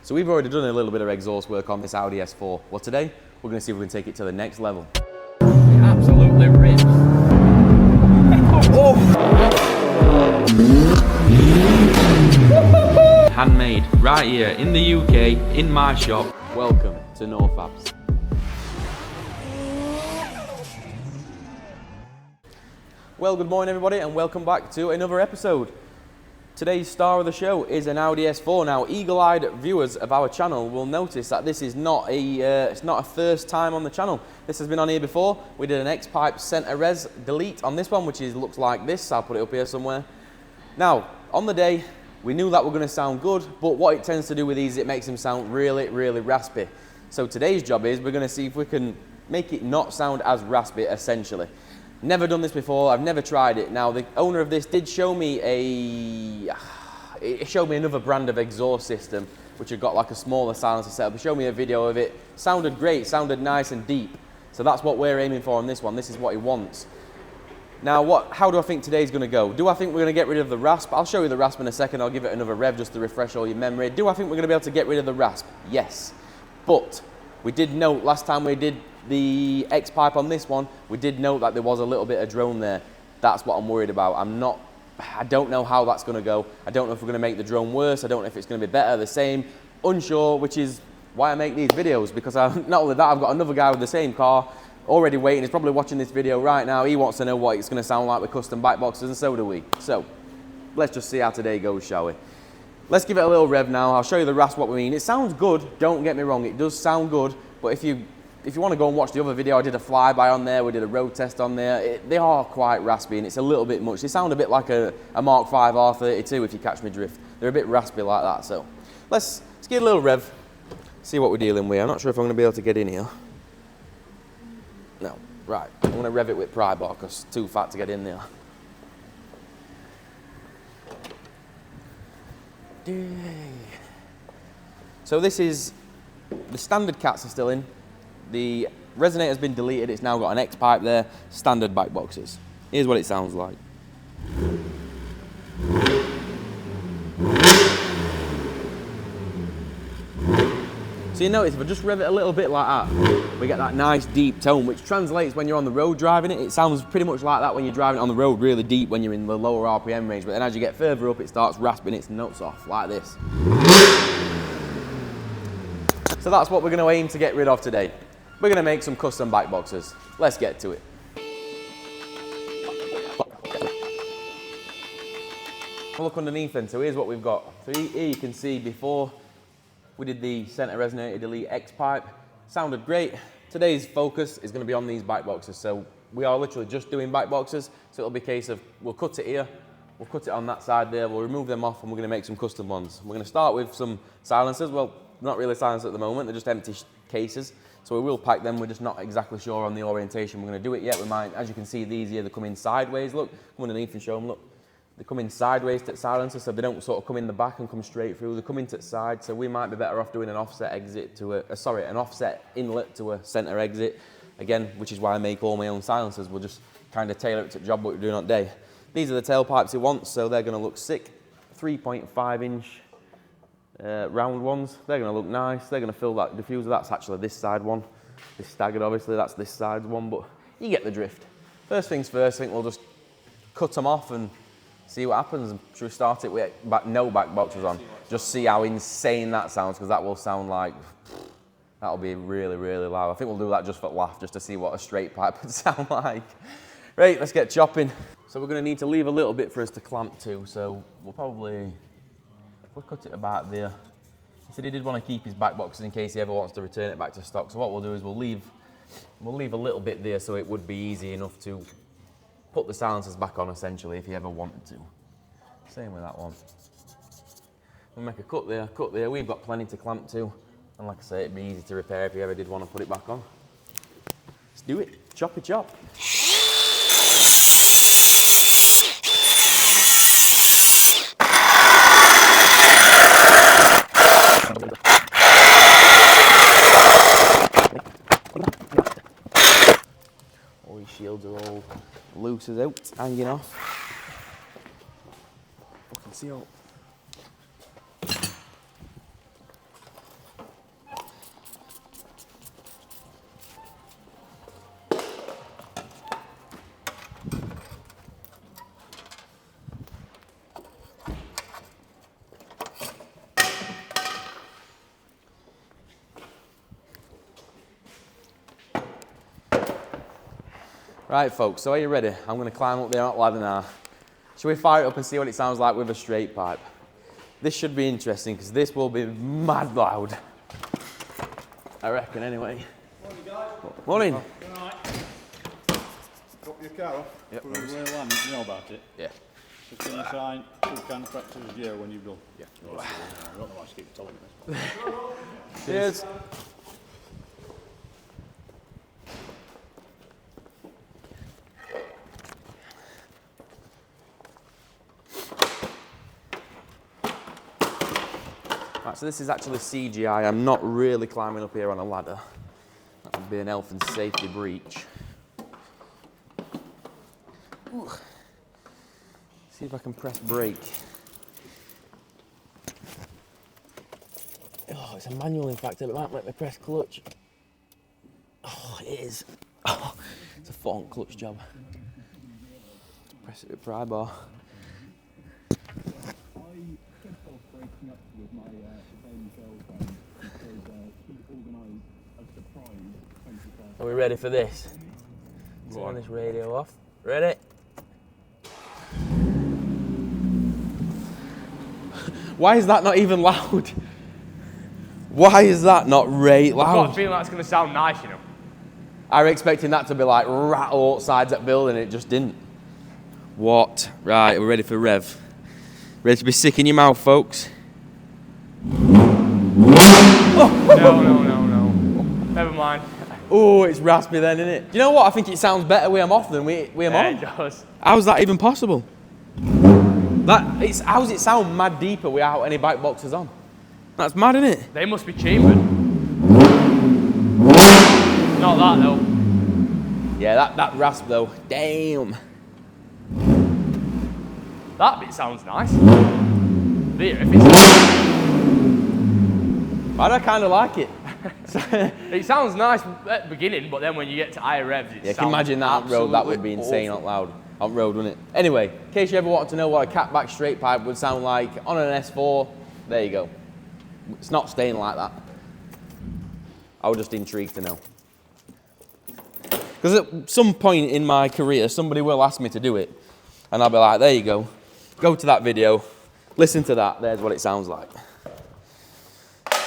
So we've already done a little bit of exhaust work on this Audi S4. Well, today we're going to see if we can take it to the next level. It absolutely rips. Oh. Handmade right here in the UK, in my shop. Welcome to NoFabs. Well, good morning everybody and welcome back to another episode. Today's star of the show is an Audi S4. Now, eagle-eyed viewers of our channel will notice that this is not a first time on the channel. This has been on here before. We did an X-pipe center res delete on this one, which looks like this. I'll put it up here somewhere. Now, on the day, we knew that were going to sound good, but what it tends to do with these, it makes them sound really, really raspy. So today's job is we're going to see if we can make it not sound as raspy, essentially. Never done this before, I've never tried it. Now, the owner of this did show me another brand of exhaust system, which had got like a smaller silencer setup. He showed me a video of it. Sounded great, sounded nice and deep. So that's what we're aiming for on this one. This is what he wants. Now, how do I think today's gonna go? Do I think we're gonna get rid of the rasp? I'll show you the rasp in a second. I'll give it another rev just to refresh all your memory. Do I think we're gonna be able to get rid of the rasp? Yes. But we did note last time we did the X-pipe on this one, we did note that there was a little bit of drone there. That's what I'm worried about. I don't know how that's gonna go. I don't know if we're gonna make the drone worse. I don't know if it's gonna be better, the same. Unsure, which is why I make these videos, because not only that, I've got another guy with the same car already waiting. He's probably watching this video right now. He wants to know what it's gonna sound like with custom back boxes, and so do we. So let's just see how today goes, shall we? Let's give it a little rev now. I'll show you the rasp, what we mean. It sounds good, don't get me wrong. It does sound good, but if you want to go and watch the other video, I did a flyby on there, we did a road test on there. They are quite raspy and it's a little bit much. They sound a bit like a Mark 5 R32 if you catch me drift. They're a bit raspy like that. So let's give it a little rev, see what we're dealing with. I'm not sure if I'm going to be able to get in here. No, right. I'm going to rev it with pry bar because it's too fat to get in there. So this is, the standard cats are still in. The resonator's been deleted, it's now got an X-pipe there, standard back boxes. Here's what it sounds like. So you notice if I just rev it a little bit like that, we get that nice deep tone, which translates when you're on the road driving it. It sounds pretty much like that when you're driving it on the road, really deep when you're in the lower RPM range, but then as you get further up, it starts rasping its notes off, like this. So that's what we're going to aim to get rid of today. We're going to make some custom back boxes. Let's get to it. Look underneath then, so here's what we've got. So here you can see before we did the center resonator delete X-pipe. Sounded great. Today's focus is going to be on these back boxes. So we are literally just doing back boxes. So it'll be a case of, we'll cut it here, we'll cut it on that side there, we'll remove them off and we're going to make some custom ones. We're going to start with some silencers. Well, not really silencers at the moment, they're just empty cases. So we will pack them, we're just not exactly sure on the orientation we're going to do it yet. We might, as you can see, these here, they come in sideways. Look, come underneath and show them, look. They come in sideways to silencer, so they don't sort of come in the back and come straight through. They come into the side, so we might be better off doing an offset exit to an offset inlet to a center exit. Again, which is why I make all my own silencers. We'll just kind of tailor it to the job what we're doing on day. These are the tailpipes he wants, so they're going to look sick. 3.5 inch round ones. They're going to look nice. They're going to fill that diffuser. That's actually this side one. This staggered, obviously, that's this side one, but you get the drift. First things first, I think we'll just cut them off and see what happens. Should we start it with no back boxes on? Just see how insane that sounds, because that will sound like, that'll be really, really loud. I think we'll do that just for laugh, just to see what a straight pipe would sound like. Right, let's get chopping. So we're going to need to leave a little bit for us to clamp to, so we'll cut it about there. He said he did want to keep his back boxes in case he ever wants to return it back to stock. So what we'll do is we'll leave a little bit there so it would be easy enough to put the silencers back on, essentially, if he ever wanted to. Same with that one. We'll make a cut there. We've got plenty to clamp to. And like I say, it'd be easy to repair if you ever did want to put it back on. Let's do it. Choppy chop. All these shields are all loose as out, hanging off. Fucking seal. Right, folks, so are you ready? I'm going to climb up the ladder now. Shall we fire it up and see what it sounds like with a straight pipe? This should be interesting because this will be mad loud. I reckon, anyway. Morning, guys. Morning. Good night. Drop your car off. Yep. For a real land, you know about it. Yeah. Just in the sign, full can practice zero when you've done. Yeah. I don't know why she keeps telling me this. Cheers. Right, so this is actually CGI. I'm not really climbing up here on a ladder. That would be an health and safety breach. Ooh. See if I can press brake. Oh, it's a manual, in fact. It might let me press clutch. Oh, it is. Oh, it's a 4-on clutch job. Press it with pry bar. Are we ready for this? Turn this radio off. Ready? Why is that not even loud? Why is that not loud? I've got a feeling that's going to sound nice, you know. I was expecting that to be like rattle outside that building, it just didn't. What? Right, we're ready for rev. Ready to be sick in your mouth, folks? No. Never mind. Oh, it's raspy then, isn't it? Do you know what? I think it sounds better with them off than with them on. It does. How's that even possible? How's it sound mad deeper without any bike boxes on? That's mad, isn't it? They must be chambered. Not that though. Yeah, that rasp though. Damn. That bit sounds nice. There, if it's... I kind of like it. It sounds nice at the beginning, but then when you get to higher revs, it Yeah, sounds can you imagine that on road? That would be insane awful. out loud. On road, wouldn't it? Anyway, in case you ever wanted to know what a catback straight pipe would sound like on an S4, there you go. It's not staying like that. I was just intrigued to know. Because at some point in my career, somebody will ask me to do it. And I'll be like, there you go. Go to that video, listen to that, there's what it sounds like.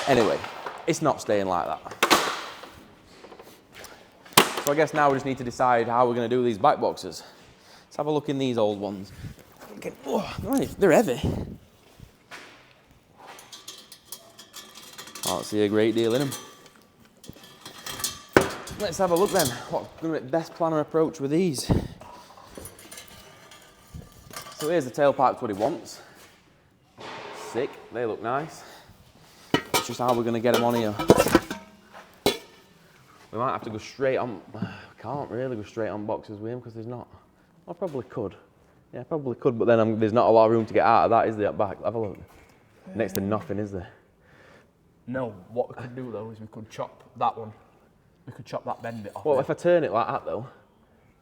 Anyway, it's not staying like that. So I guess now we just need to decide how we're going to do these bike boxes. Let's have a look in these old ones. Okay. Oh, they're heavy. I don't see a great deal in them. Let's have a look then. What's going to be the best planner approach with these? So here's the tailpipes, what he wants. Sick, they look nice. It's just how we're going to get them on here. We might have to go straight on. Can't really go straight on boxes with him because there's not. I probably could. Yeah, probably could, but then there's not a lot of room to get out of that, is there, at back? Have a look. Next to nothing, is there? No, what we could do though is we could chop that one. We could chop that bend bit off. Well, if I turn it like that though,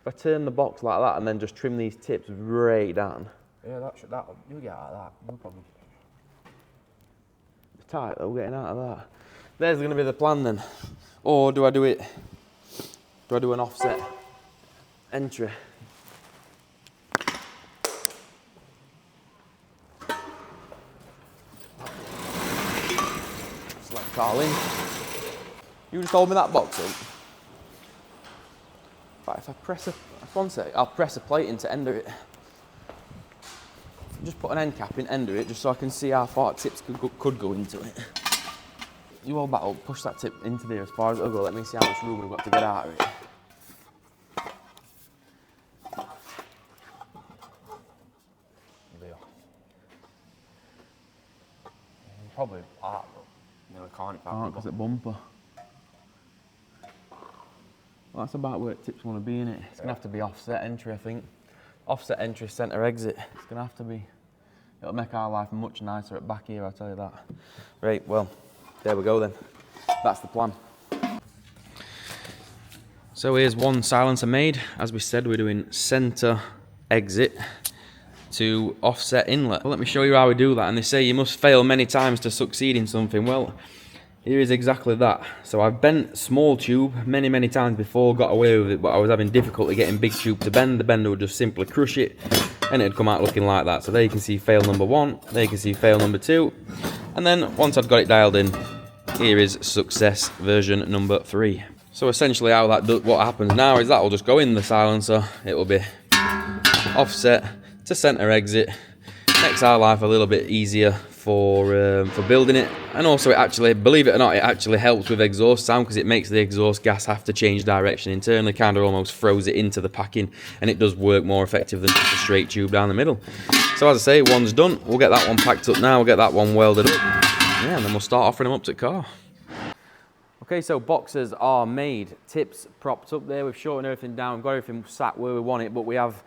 if I turn the box like that and then just trim these tips right down. Yeah, you'll get out of that, no problem. It's tight though, getting out of that. There's going to be the plan then. Or do I do it? Do I do an offset entry? Select Carlin. You just hold me that box up. Right, if I press one sec, I'll press a plate in to ender it. Just put an end cap in, ender it, just so I can see how far tips could go into it. You hold that up, push that tip into there as far as it'll go. Let me see how much room we've got to get out of it. Probably that, but no, I can't. Because it's bumper. Well, that's about where tips want to be, innit? It's going to have to be offset entry, I think. Offset entry, centre exit. It's going to have to be. It'll make our life much nicer at back here, I'll tell you that. Right, well, there we go then. That's the plan. So here's one silencer made. As we said, we're doing centre exit to offset inlet. Well, let me show you how we do that. And they say you must fail many times to succeed in something. Well, here is exactly that. So I've bent small tube many times before, got away with it, but I was having difficulty getting big tube to bend. The bender would just simply crush it, and it'd come out looking like that. So there you can see fail number 1, there you can see fail number 2, and then once I'd got it dialed in, here is success version number 3. So essentially how what happens now is that will just go in the silencer, it will be offset to center exit, makes our life a little bit easier for building it, and also it actually, believe it or not, it actually helps with exhaust sound because it makes the exhaust gas have to change direction internally, kind of almost throws it into the packing, and it does work more effective than just a straight tube down the middle. So as I say, one's done, we'll get that one packed up now, we'll get that one welded up, yeah, and then we'll start offering them up to the car. Okay, so boxes are made, tips propped up there, we've shortened everything down, we've got everything sat where we want it, but we have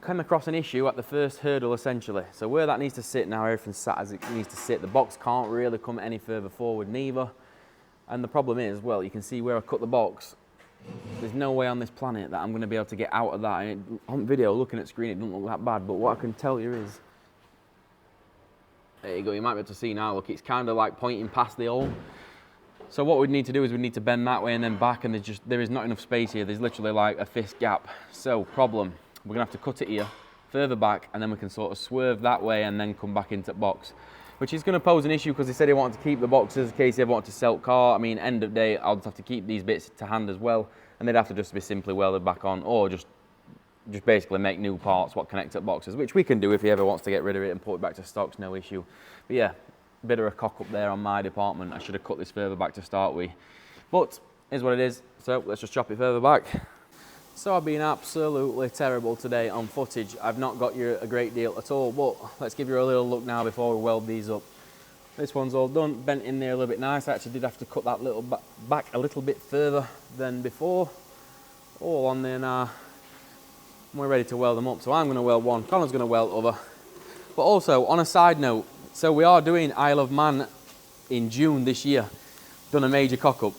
come across an issue at the first hurdle essentially. So where that needs to sit now, everything's sat as it needs to sit. The box can't really come any further forward neither. And the problem is, well, you can see where I cut the box. There's no way on this planet that I'm going to be able to get out of that. And on video, looking at screen, it doesn't look that bad, but what I can tell you is, there you go, you might be able to see now, look, it's kind of like pointing past the hole. So what we need to do is we need to bend that way and then back, and there is not enough space here. There's literally like a fist gap. So problem. We're going to have to cut it here, further back, and then we can sort of swerve that way and then come back into the box, which is going to pose an issue because they said they wanted to keep the boxes in case they ever wanted to sell car. I mean, end of day, I'll just have to keep these bits to hand as well, and they'd have to just be simply welded back on, or just basically make new parts what connect up boxes, which we can do if he ever wants to get rid of it and put it back to stock, no issue. But yeah, a bit of a cock up there on my department. I should have cut this further back to start with, but here's what it is. So let's just chop it further back. So I've been absolutely terrible today on footage. I've not got you a great deal at all, but let's give you a little look now before we weld these up. This one's all done, bent in there a little bit nice. I actually did have to cut that little back a little bit further than before. All on there now. We're ready to weld them up. So I'm going to weld one, Colin's going to weld other. But also, on a side note, so we are doing Isle of Man in June this year. Done a major cock-up.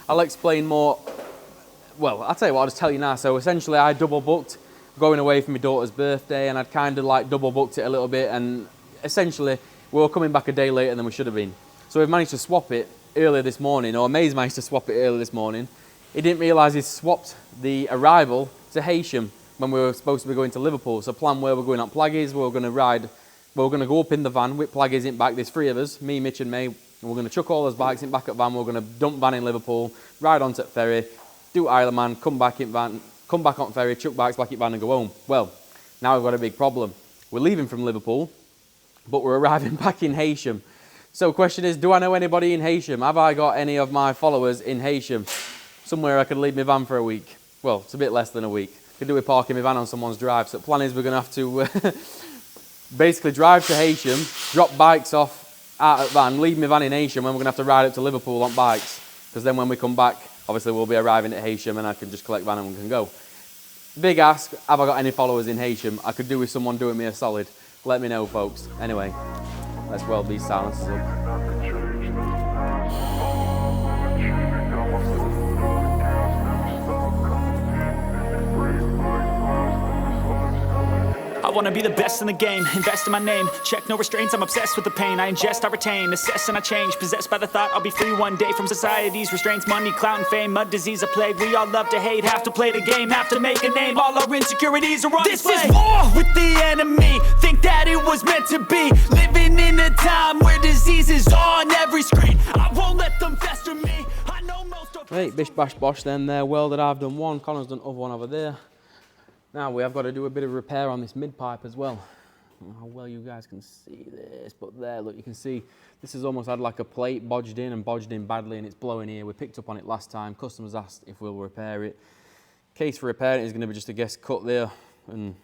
I'll explain more. Well, I'll tell you what, I'll just tell you now. So essentially I double booked going away for my daughter's birthday, and I'd kind of like double booked it a little bit, and essentially we were coming back a day later than we should have been. So we've managed to swap it earlier this morning, or May's managed to swap it earlier this morning. He didn't realise he'd swapped the arrival to Heysham when we were supposed to be going to Liverpool. So plan where we're going on Plaggies, we're going to go up in the van with Plaggies in back. There's 3 of us, me, Mitch and May, and we're going to chuck all those bikes in back at van, we're going to dump van in Liverpool, ride onto the ferry, do Isle of Man, come back in van, come back on ferry, chuck bikes back in van and go home. Well, now we've got a big problem. We're leaving from Liverpool, but we're arriving back in Heysham. So the question is, do I know anybody in Heysham? Have I got any of my followers in Heysham? Somewhere I could leave my van for a week. Well, it's a bit less than a week. Could do with parking my van on someone's drive. So the plan is we're going to have to basically drive to Heysham, drop bikes off out at van, leave my van in Heysham, and we're going to have to ride up to Liverpool on bikes. Because then when we come back, obviously we'll be arriving at Heysham and I can just collect van and we can go. Big ask, have I got any followers in Heysham? I could do with someone doing me a solid. Let me know, folks. Anyway, let's weld these silencers up. I wanna be the best in the game, invest in my name. Check no restraints, I'm obsessed with the pain. I ingest, I retain, assess and I change. Possessed by the thought I'll be free one day from society's restraints. Money, clout and fame, mud, disease, a plague. We all love to hate, have to play the game, have to make a name. All our insecurities are on display. This is war with the enemy, think that it was meant to be. Living in a time where disease is on every screen. I won't let them fester me. I know most of... Right, bish bash bosh then, they're welded. I've done one, Colin's done other one over there. Now we have got to do a bit of repair on this mid pipe as well. I don't know how well you guys can see this, but there, look, you can see this has almost had like a plate bodged in badly, and it's blowing here. We picked up on it last time. Customers asked if we'll repair it. Case for repairing it is going to be just a guess cut there and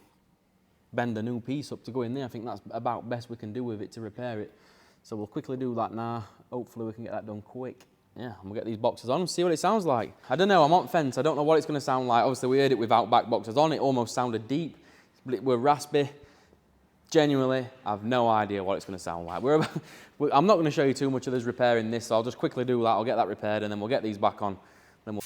bend a new piece up to go in there. I think that's about best we can do with it to repair it. So we'll quickly do that now. Hopefully we can get that done quick. Yeah, and we'll get these boxes on and see what it sounds like. I don't know, I'm on fence. I don't know what it's going to sound like. Obviously, we heard it without back boxes on. It almost sounded deep, but it were raspy. Genuinely, I have no idea what it's going to sound like. I'm not going to show you too much of this repairing this, so I'll just quickly do that. I'll get that repaired, and then we'll get these back on. Then we'll...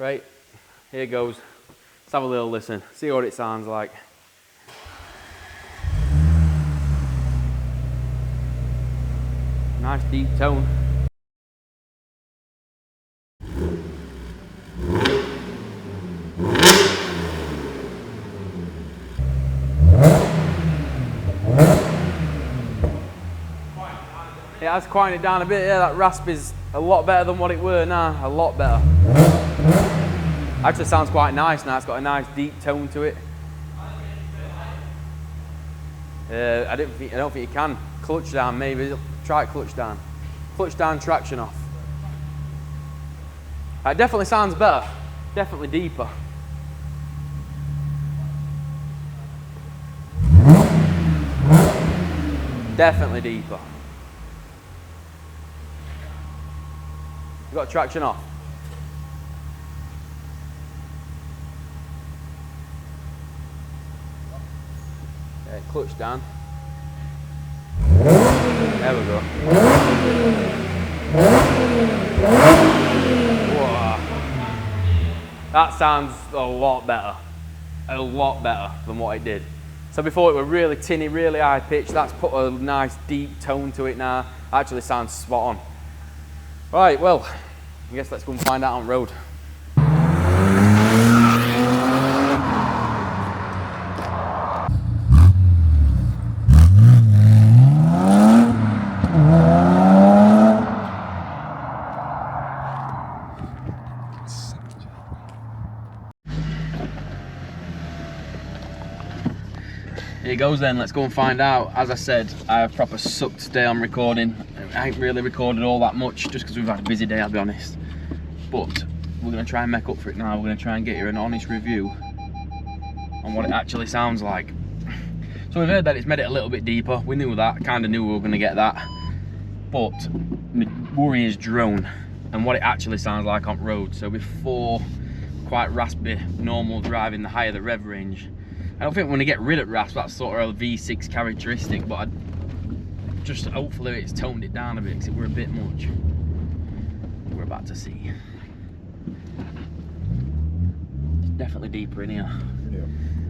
Right, here goes. Let's have a little listen, see what it sounds like. Nice deep tone. It has quieted it down a bit, yeah, that rasp is a lot better than what it were now, a lot better. Actually sounds quite nice now, it's got a nice deep tone to it. I don't think you can. Clutch down maybe, try clutch down. Clutch down, traction off. It definitely sounds better, definitely deeper. Definitely deeper. You got traction off. Okay, clutch down. There we go. Whoa. That sounds a lot better than what it did. So before it was really tinny, really high pitched, that's put a nice deep tone to it now. Actually sounds spot on. Right, well, I guess let's go and find out on road. Here goes then, let's go and find out. As I said, I have proper sucked today on recording. I ain't really recorded all that much just because we've had a busy day, I'll be honest. But we're going to try and make up for it now. We're going to try and get you an honest review on what it actually sounds like. So we've heard that it's made it a little bit deeper. We knew that, kind of knew we were going to get that. But my worry is drone and what it actually sounds like on road. So before quite raspy, normal driving, the higher the rev range. I don't think we're going to get rid of rasp, that's sort of a V6 characteristic, but just hopefully it's toned it down a bit because it were a bit much. We're about to see. It's definitely deeper in here. Yeah.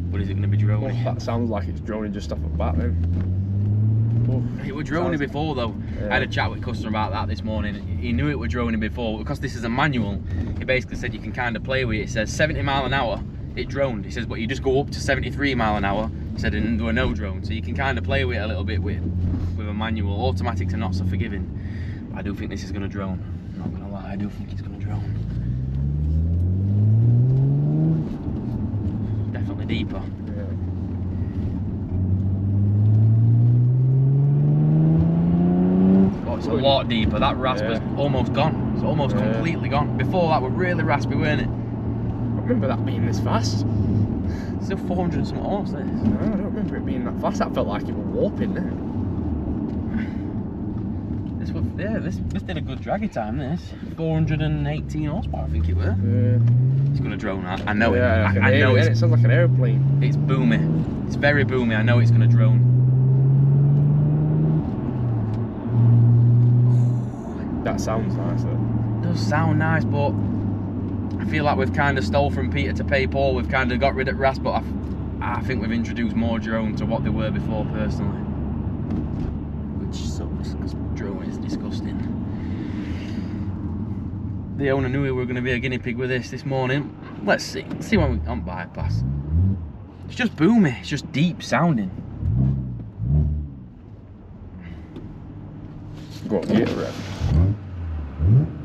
But is it going to be droning? That sounds like it's droning just off the bat then. Oh, it was droning before though. Yeah. I had a chat with a customer about that this morning. He knew it was droning before. Because this is a manual, he basically said you can kind of play with it. It says 70 mile an hour. It droned. He says, but you just go up to 73 mile an hour. He said, and there were no drone. So you can kind of play with it a little bit with a manual. Automatics are not so forgiving. But I do think this is going to drone. I'm not going to lie, I do think it's going to drone. Definitely deeper. yeah. Oh, it's a lot deeper. That rasp is almost gone. It's almost completely gone. Before that were really raspy, weren't it? I remember that being this fast. Still 400 and something horse, this. No, I don't remember it being that fast. That felt like it was warping, didn't it? This was, yeah, this did a good draggy time, this. 418 horsepower, I think it were. Yeah. It's gonna drone, I know it. I know it sounds like an aeroplane. It's boomy. It's very boomy, I know it's gonna drone. That sounds nice though. It does sound nice, but I feel like we've kind of stole from Peter to pay Paul. We've kind of got rid of rasp, but I think we've introduced more drone to what they were before, personally. Which sucks, because drone is disgusting. The owner knew we were going to be a guinea pig with this morning. Let's see when we on bypass. It's just boomy, it's just deep sounding. Go on, get rev.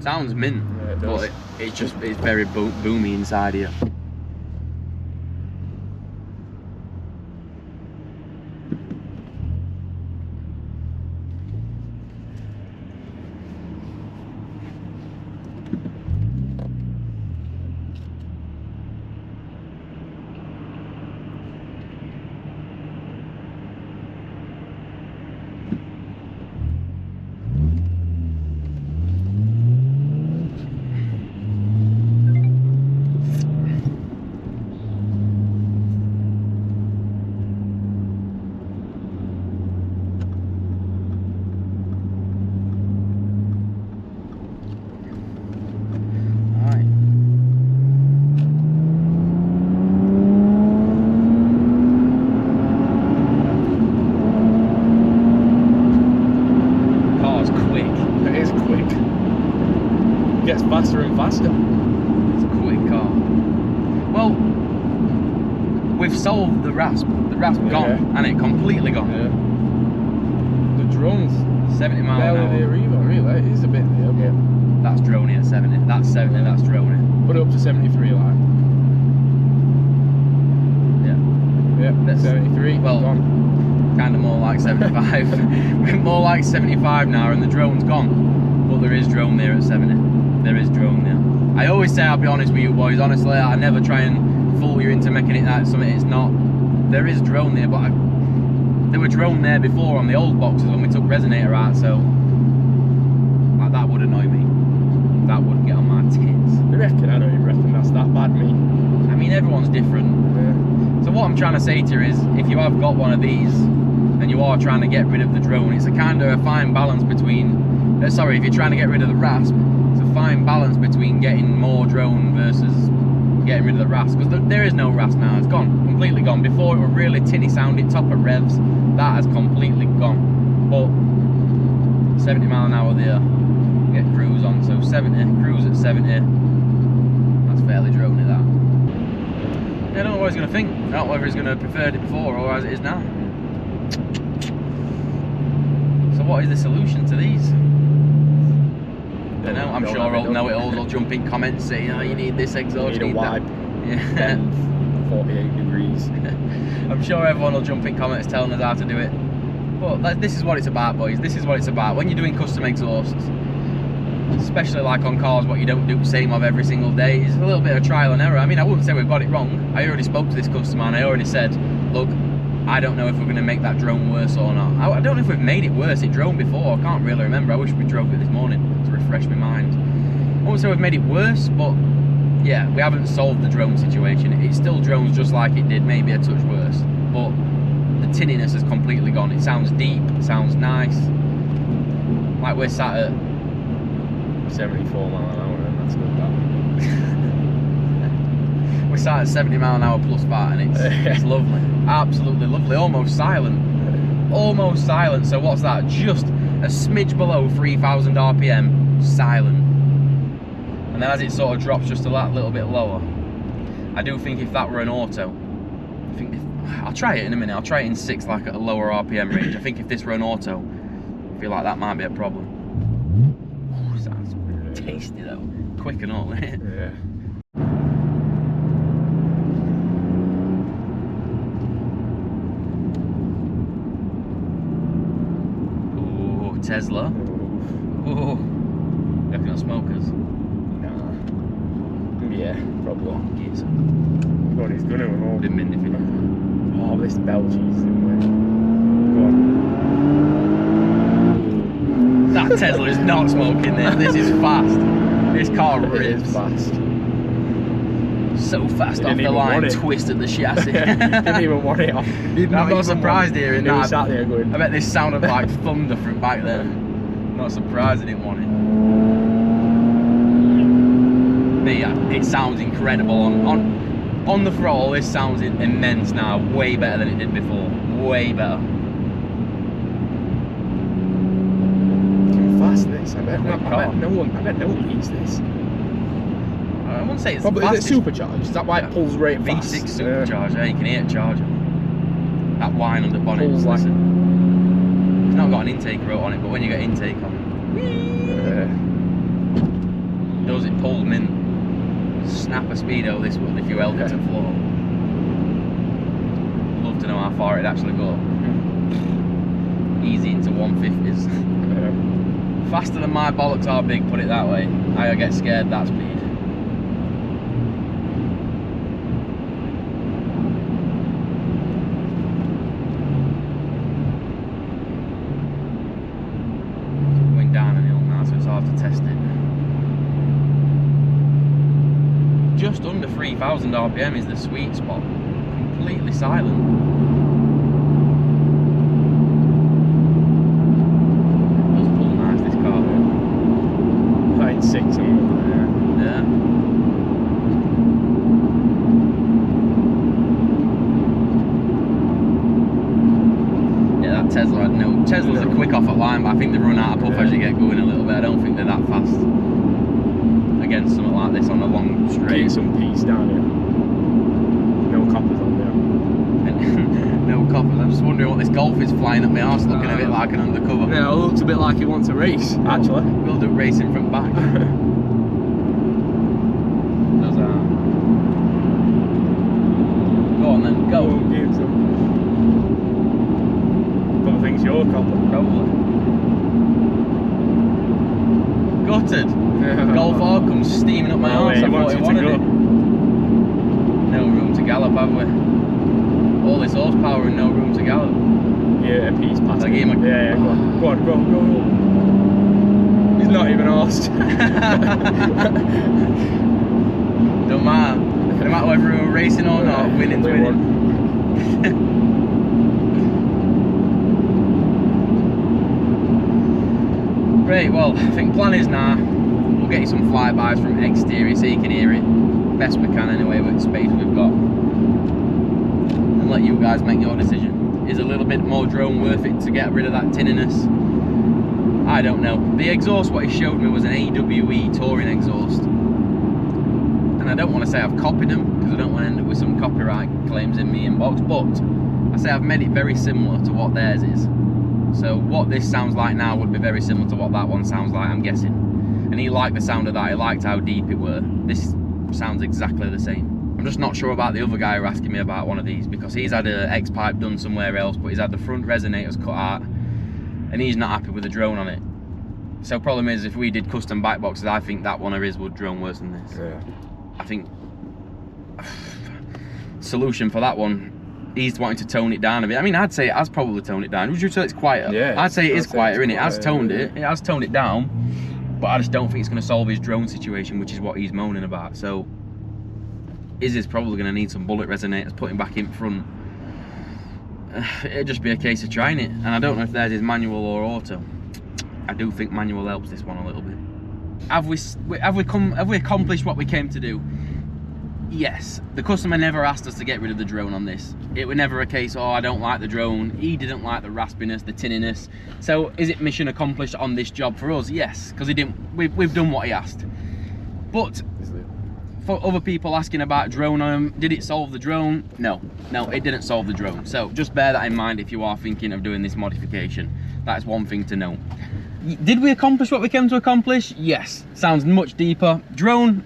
Sounds mint, yeah, it does. but it's very boomy inside here. gets faster and faster. It's a quick car. Well, we've solved the rasp. The rasp gone, and it completely gone. Yeah. The drone's 70 miles an barely there hour. either, really. It is a bit there, but That's droney at 70. That's 70, that's droney. put it up to 73 like. Yeah. Yeah, 73. Well, gone. kind of more like 75. We're more like 75 now, and the drone's gone. But there is drone there at 70. There is drone there. I always say, I'll be honest with you boys, honestly, I never try and fool you into making it that something it's not. There is drone there, but there were drone there before on the old boxes when we took resonator out, so like, that would annoy me. That would get on my tits. I reckon, I don't even reckon that's that bad, me. I mean, everyone's different. Yeah. So what I'm trying to say to you is, if you have got one of these and you are trying to get rid of the drone, it's a kind of a fine balance between, sorry, if you're trying to get rid of the rasp, it's a fine balance between getting more drone versus getting rid of the rasp, because there is no rasp now. It's gone, completely gone. Before it was really tinny sounding, top of revs, that has completely gone. But 70 mile an hour there, get cruise on, so 70, cruise at 70, that's fairly droney that. I don't know what he's going to think. I don't know whether he's going to prefer it before or as it is now. So what is the solution to these? I don't know. I'm sure all know-it-alls will jump in comments saying, oh, you need this exhaust, You need a wipe. Yeah. 48 degrees. I'm sure everyone will jump in comments telling us how to do it. But this is what it's about, boys. This is what it's about. When you're doing custom exhausts, especially like on cars, what you don't do the same of every single day, is a little bit of trial and error. I mean, I wouldn't say we've got it wrong. I already spoke to this customer and I already said, look, I don't know if we're going to make that drone worse or not. I don't know if we've made it worse. It drone before. I can't really remember. I wish we drove it this morning to refresh my mind. I won't say we've made it worse, but yeah, we haven't solved the drone situation. It still drones just like it did, maybe a touch worse. But the tinniness has completely gone. It sounds deep, it sounds nice. Like we're sat at 74 mile an hour, and that's good. That. We're sat at 70 mile an hour plus that, and it's lovely. Absolutely lovely. Almost silent. Almost silent. So what's that? Just a smidge below 3,000 RPM, silent. And then as it sort of drops just a little bit lower, I do think if that were an auto, I'll try it in a minute. I'll try it in 6, like at a lower RPM range. I think if this were an auto, I feel like that might be a problem. Ooh, sounds tasty though. Quick and all, isn't it? Yeah. Ooh, Tesla. Ooh. Looking at smokers. Nah. Yeah, probably. Yes. God, he's gonna know. Didn't mean anything. Oh, this Belgies, isn't it? Go on. That Tesla is not smoking this. This is fast. This car It rips. is fast. So fast off Didn't the even line, want it. twisted the chassis. Didn't even want it off. I'm not surprised hearing He was that. sat there going, I bet this sounded like thunder from back then. Not surprised I didn't want it. But yeah, it sounds incredible. On the throttle, this sounds immense now. Way better than it did before. Way better. too fast this. I bet Quick car. no one beats this. I wouldn't say it's Probably, the is it fastest. supercharged? Is that why it pulls right fast? V6 supercharger, yeah, you can hear it charging. That whine under the bonnet. Pulls like- Listen. It's not got an intake rotor on it, but when you get intake on it, does it pulls mint. Snap a speedo this would if you held it to floor. Love to know how far it'd actually go. Easy into 150s. Faster than my bollocks are big, put it that way. I get scared that speed. Going down a hill now, so it's hard to test it. Just under 3,000 RPM is the sweet spot. Completely silent. It does pull nice, this car. 96 on Yeah. Yeah, that Tesla, I don't know. Teslas are quick off at line, but I think they run out of puff as you get going a little bit. I don't think they're that fast. against something like this on a long straight. Get some peace down here. No coppers on there. No coppers. I'm just wondering what this Golf is flying up my arse, looking a bit like an undercover. Yeah, it looks a bit like he wants to race, actually. We'll do racing from back. Does that? Go on then, go. Give some. Don't think it's your copper. Probably. Gutted. Yeah. Golf R comes steaming up my arse. I thought he wanted it. No room to gallop, have we? All this horsepower and no room to gallop. Yeah, a piece past I gave him a... Yeah, go on. Go on, go. He's not even arsed. Don't matter. No matter whether we were racing or not, winning's winning. Great, well, I think plan is now we'll get you some flybys from exterior so you can hear it best we can anyway with the space we've got. And let you guys make your decision. Is a little bit more drone worth it to get rid of that tinniness? I don't know. The exhaust, what he showed me was an AWE touring exhaust. And I don't want to say I've copied them because I don't want to end up with some copyright claims in my inbox, but I say I've made it very similar to what theirs is. So what this sounds like now would be very similar to what that one sounds like, I'm guessing. And he liked the sound of that, he liked how deep it were. This sounds exactly the same. I'm just not sure about the other guy who asking me about one of these because he's had an X-pipe done somewhere else, but he's had the front resonators cut out and he's not happy with the drone on it. So problem is, if we did custom bike boxes, I think that one of his would drone worse than this. Yeah. I think solution for that one, he's wanting to tone it down a bit. I mean, I'd say it has probably toned it down. Would you say it's quieter? Yeah. I'd say it is quieter, innit? It has toned yeah. it. It has toned it down, but I just don't think it's going to solve his drone situation, which is what he's moaning about. So, is probably going to need some bullet resonators putting back in front. It'd just be a case of trying it, and I don't know if theirs is manual or auto. I do think manual helps this one a little bit. Have we accomplished what we came to do? Yes. The customer never asked us to get rid of the drone on this. It was never a case, oh, I don't like the drone. He didn't like the raspiness, the tinniness. So is it mission accomplished on this job for us? Yes, because we've done what he asked. But for other people asking about drone on him, did it solve the drone? No, it didn't solve the drone. So just bear that in mind if you are thinking of doing this modification. That's one thing to know. Did we accomplish what we came to accomplish? Yes. Sounds much deeper. Drone,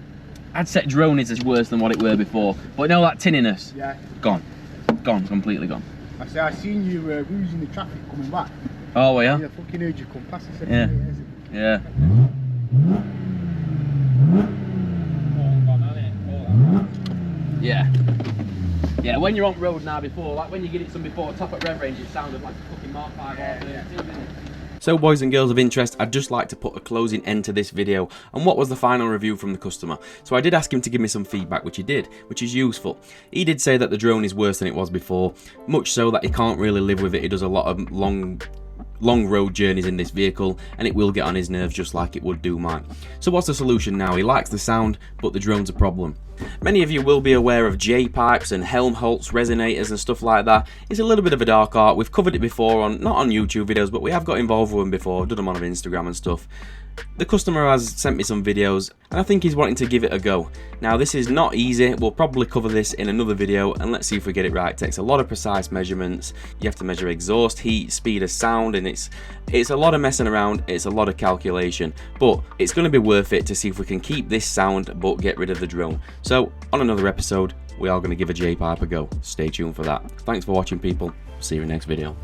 I'd say drone is worse than what it were before. But no, that tinniness, yeah, gone, completely gone. I say I seen you losing the traffic coming back. Oh, well, yeah. I fucking heard you come past. I said, Yeah. "Where is it?" Yeah. Yeah. Yeah, when you're on road now before, like when you get it some before top at rev range, it sounded like a fucking Mark 5 R32, didn't it? So boys and girls of interest, I'd just like to put a closing end to this video on what was the final review from the customer. So I did ask him to give me some feedback, which he did, which is useful. He did say that the drone is worse than it was before, much so that he can't really live with it. He does a lot of long road journeys in this vehicle and it will get on his nerves just like it would do mine. So what's the solution now? He likes the sound, but the drone's a problem. Many of you will be aware of J-pipes and Helmholtz resonators and stuff like that. It's a little bit of a dark art. We've covered it before, not on YouTube videos, but we have got involved with them before, done them on Instagram and stuff. The customer has sent me some videos and I think he's wanting to give it a go. Now this is not easy, we'll probably cover this in another video and let's see if we get it right. It takes a lot of precise measurements, you have to measure exhaust, heat, speed of sound, and it's a lot of messing around, it's a lot of calculation, but it's going to be worth it to see if we can keep this sound but get rid of the drone. So on another episode, we are going to give a J-pipe a go. Stay tuned for that. Thanks for watching people, see you in the next video.